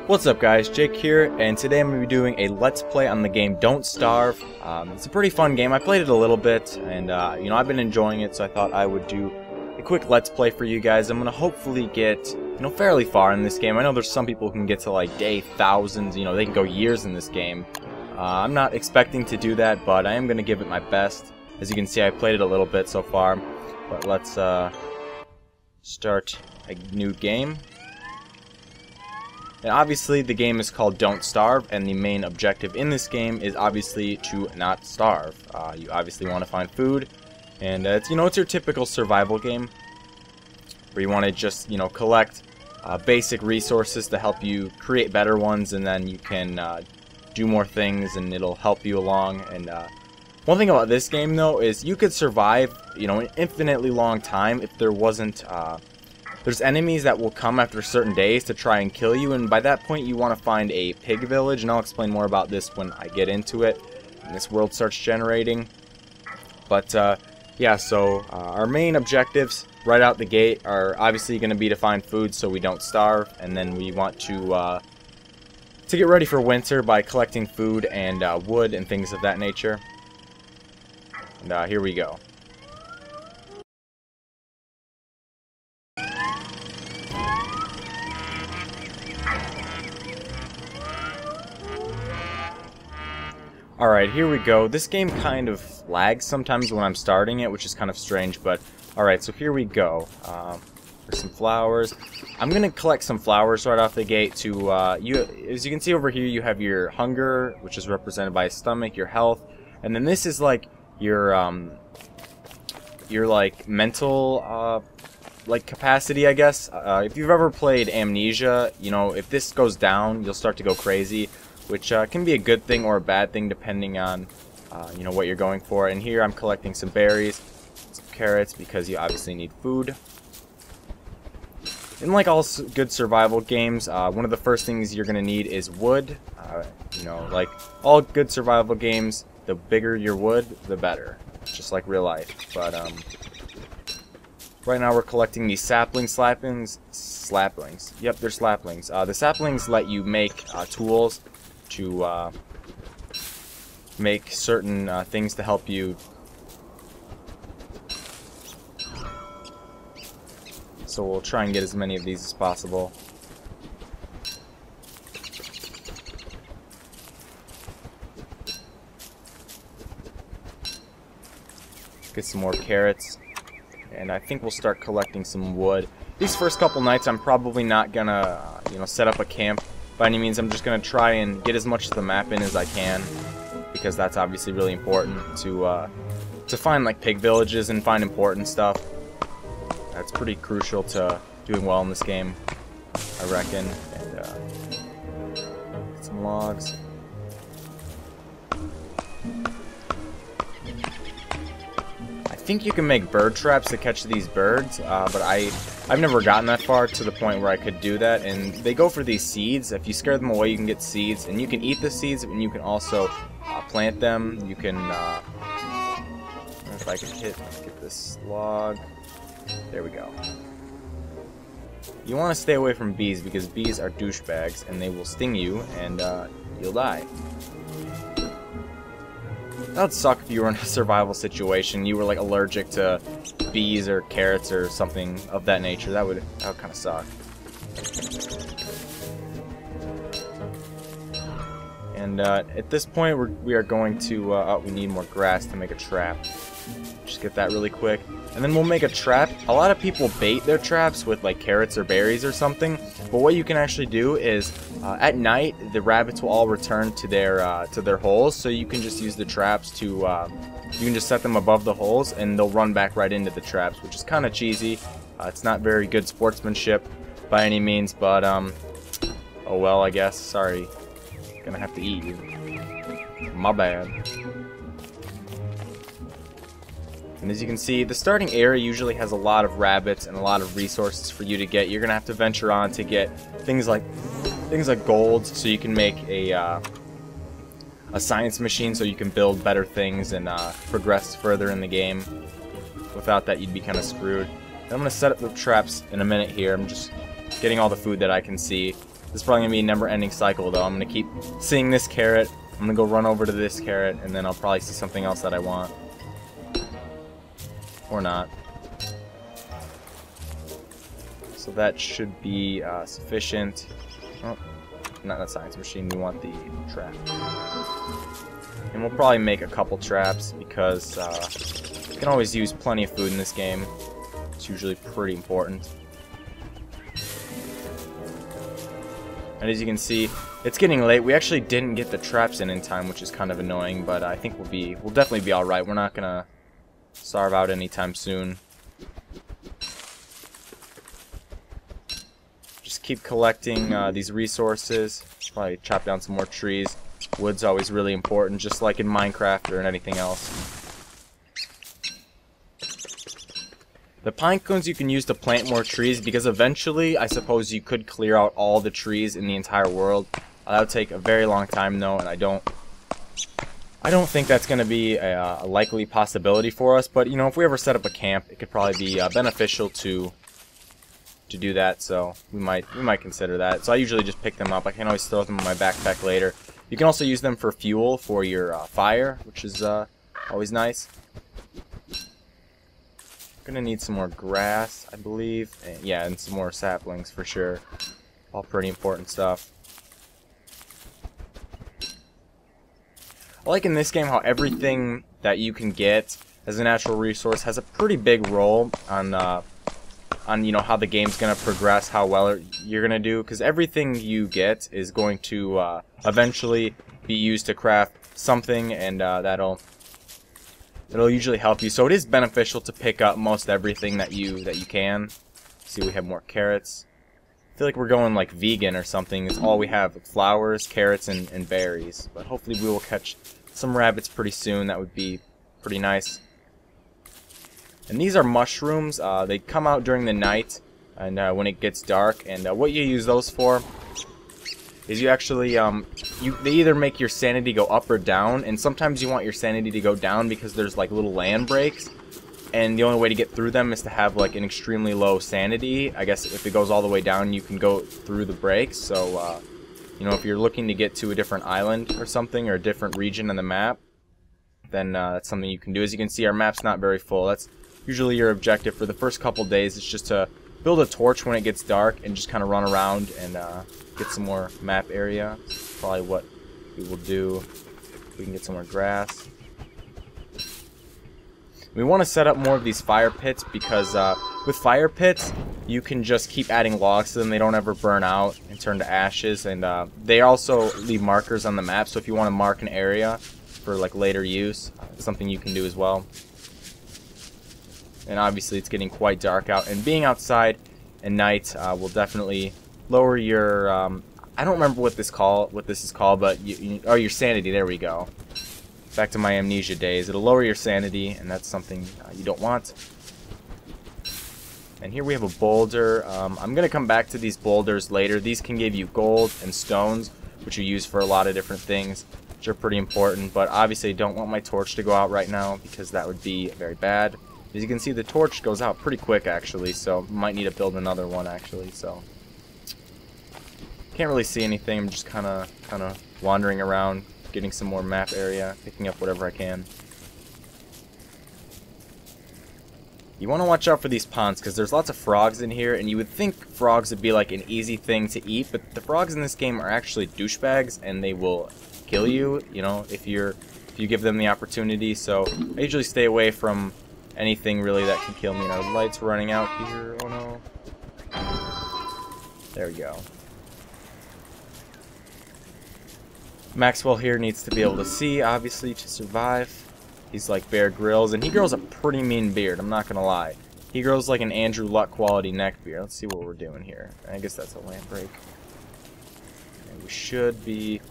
What's up guys, Jake here, and today I'm going to be doing a Let's Play on the game Don't Starve. It's a pretty fun game. I played it a little bit, and I've been enjoying it, so I thought I would do a quick Let's Play for you guys. I'm going to hopefully get, fairly far in this game. I know there's some people who can get to like day thousands, they can go years in this game. I'm not expecting to do that, but I am going to give it my best. As you can see, I played it a little bit so far, but let's start a new game. And obviously the game is called Don't Starve, and the main objective in this game is obviously to not starve. You obviously want to find food, and it's your typical survival game where you want to just collect basic resources to help you create better ones, and then you can do more things and it'll help you along. And one thing about this game though is you could survive an infinitely long time if there wasn't there's enemies that will come after certain days to try and kill you, and by that point you want to find a pig village, and I'll explain more about this when I get into it and this world starts generating. But yeah, so our main objectives right out the gate are obviously going to be to find food so we don't starve, and then we want to get ready for winter by collecting food and wood and things of that nature. And here we go. Alright, here we go. This game kind of lags sometimes when I'm starting it, which is kind of strange, but alright, so here we go. There's some flowers. I'm going to collect some flowers right off the gate to, as you can see over here, you have your hunger, which is represented by a stomach, your health, and then this is like your like mental, like capacity, I guess. If you've ever played Amnesia, if this goes down, you'll start to go crazy, which can be a good thing or a bad thing depending on what you're going for. And here I'm collecting some berries, some carrots, because you obviously need food. In like all good survival games, one of the first things you're gonna need is wood. Like all good survival games, the bigger your wood, the better, just like real life. But right now we're collecting these saplings. Yep, they're saplings. The saplings let you make tools to make certain things to help you. So we'll try and get as many of these as possible. Get some more carrots, and I think we'll start collecting some wood. These first couple nights I'm probably not gonna set up a camp by any means. I'm just gonna try and get as much of the map in as I can, because that's obviously really important to find like pig villages and find important stuff. That's pretty crucial to doing well in this game, I reckon. And get some logs. I think you can make bird traps to catch these birds, but I've never gotten that far to the point where I could do that. And they go for these seeds. If you scare them away, you can get seeds, and you can eat the seeds, and you can also plant them. You can, if I can get this log. There we go. You want to stay away from bees, because bees are douchebags and they will sting you and you'll die. That would suck if you were in a survival situation. You were like allergic to bees or carrots or something of that nature. That would kind of suck. And at this point we are going to we need more grass to make a trap. Just get that really quick, and then we'll make a trap. A lot of people bait their traps with like carrots or berries or something, but what you can actually do is at night the rabbits will all return to their holes, so you can just use the traps to you can just set them above the holes and they'll run back right into the traps, which is kind of cheesy. It's not very good sportsmanship by any means, but oh well, I guess. Sorry, gonna have to eat you. My bad. And as you can see, the starting area usually has a lot of rabbits and a lot of resources for you to get. You're gonna have to venture on to get things like gold, so you can make a science machine, so you can build better things and progress further in the game. Without that, you'd be kind of screwed. And I'm gonna set up the traps in a minute here. I'm just getting all the food that I can see. This is probably going to be a never-ending cycle, though. I'm going to keep seeing this carrot. I'm going to go run over to this carrot, and then I'll probably see something else that I want. Or not. So that should be sufficient. Oh, not the science machine. We want the trap. And we'll probably make a couple traps because you can always use plenty of food in this game. It's usually pretty important. And as you can see, it's getting late. We actually didn't get the traps in time, which is kind of annoying, but I think we'll definitely be all right. We're not gonna starve out anytime soon. Just keep collecting these resources. Probably chop down some more trees. Wood's always really important, just like in Minecraft or in anything else. The pine cones you can use to plant more trees, because eventually I suppose you could clear out all the trees in the entire world. That would take a very long time though, and I don't think that's going to be a likely possibility for us. But you know, if we ever set up a camp, it could probably be beneficial to do that. So we might consider that. So I usually just pick them up. I can always throw them in my backpack later. You can also use them for fuel for your fire, which is always nice. Gonna need some more grass, I believe. And, yeah, and some more saplings for sure. All pretty important stuff. I like in this game how everything that you can get as a natural resource has a pretty big role on you know, how the game's gonna progress, how well you're gonna do. Because everything you get is going to eventually be used to craft something, and it'll usually help you. So it is beneficial to pick up most everything that you can. See, we have more carrots. I feel like we're going like vegan or something. It's all we have: flowers, carrots, and berries. But hopefully we will catch some rabbits pretty soon. That would be pretty nice. And these are mushrooms. They come out during the night and when it gets dark. And what you use those for is you actually they either make your sanity go up or down, and sometimes you want your sanity to go down because there's like little land breaks, and the only way to get through them is to have like an extremely low sanity. I guess if it goes all the way down, you can go through the breaks. So you know, if you're looking to get to a different island or something, or a different region on the map, then that's something you can do. As you can see, our map's not very full. That's usually your objective for the first couple days. It's just to build a torch when it gets dark and just kind of run around and get some more map area. That's probably what we will do. We can get some more grass. We want to set up more of these fire pits because with fire pits you can just keep adding logs to them. They don't ever burn out and turn to ashes, and they also leave markers on the map. So if you want to mark an area for like later use, it's something you can do as well. And obviously it's getting quite dark out, and being outside at night will definitely lower your I don't remember what this is called, but your sanity. There we go. Back to my amnesia days. It'll lower your sanity, and that's something you don't want. And here we have a boulder. I'm gonna come back to these boulders later. These can give you gold and stones, which are used for a lot of different things, which are pretty important. But obviously I don't want my torch to go out right now because that would be very bad. As you can see, the torch goes out pretty quick actually, so might need to build another one actually. So can't really see anything. I'm just kind of wandering around, getting some more map area, picking up whatever I can. You want to watch out for these ponds because there's lots of frogs in here, and you would think frogs would be like an easy thing to eat, but the frogs in this game are actually douchebags, and they will kill you, you know, if you give them the opportunity. So I usually stay away from anything really that can kill me. And our light's running out here. Oh no. There we go. Maxwell here needs to be able to see, obviously, to survive. He's like Bear Grylls, and he grows a pretty mean beard, I'm not gonna lie. He grows like an Andrew Luck quality neck beard. Let's see what we're doing here. I guess that's a land break. And we should be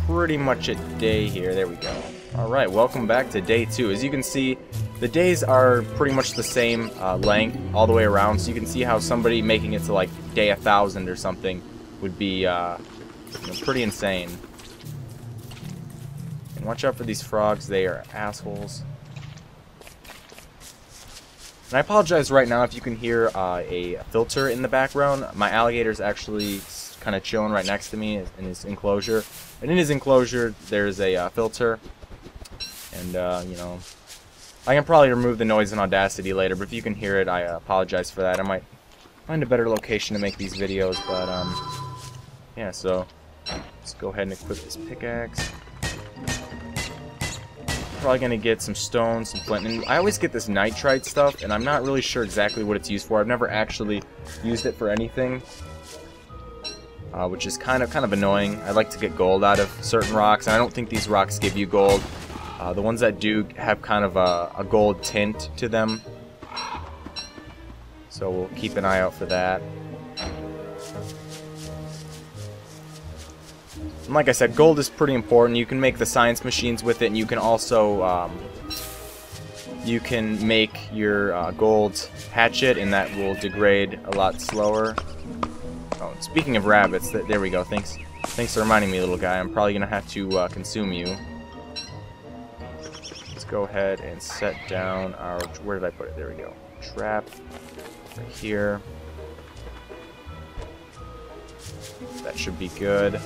pretty much at day here. There we go. Alright, welcome back to day 2. As you can see, the days are pretty much the same length all the way around, so you can see how somebody making it to like day 1000 or something would be you know, pretty insane. And watch out for these frogs, they are assholes. And I apologize right now if you can hear a filter in the background. My alligator's actually kind of chilling right next to me in his enclosure. And in his enclosure, there's a filter. And, you know, I can probably remove the noise in Audacity later, but if you can hear it, I apologize for that. I might find a better location to make these videos, but, yeah, so let's go ahead and equip this pickaxe. Probably gonna get some stone, some flint, and I always get this nitrite stuff, and I'm not really sure exactly what it's used for. I've never actually used it for anything, which is kind of annoying. I like to get gold out of certain rocks, and I don't think these rocks give you gold. The ones that do have kind of a gold tint to them, so we'll keep an eye out for that. And like I said, gold is pretty important. You can make the science machines with it, and you can also you can make your gold hatchet, and that will degrade a lot slower. Oh, speaking of rabbits, there we go. Thanks for reminding me, little guy. I'm probably gonna have to consume you. Let's go ahead and set down our. Where did I put it? There we go. Trap right here. That should be good.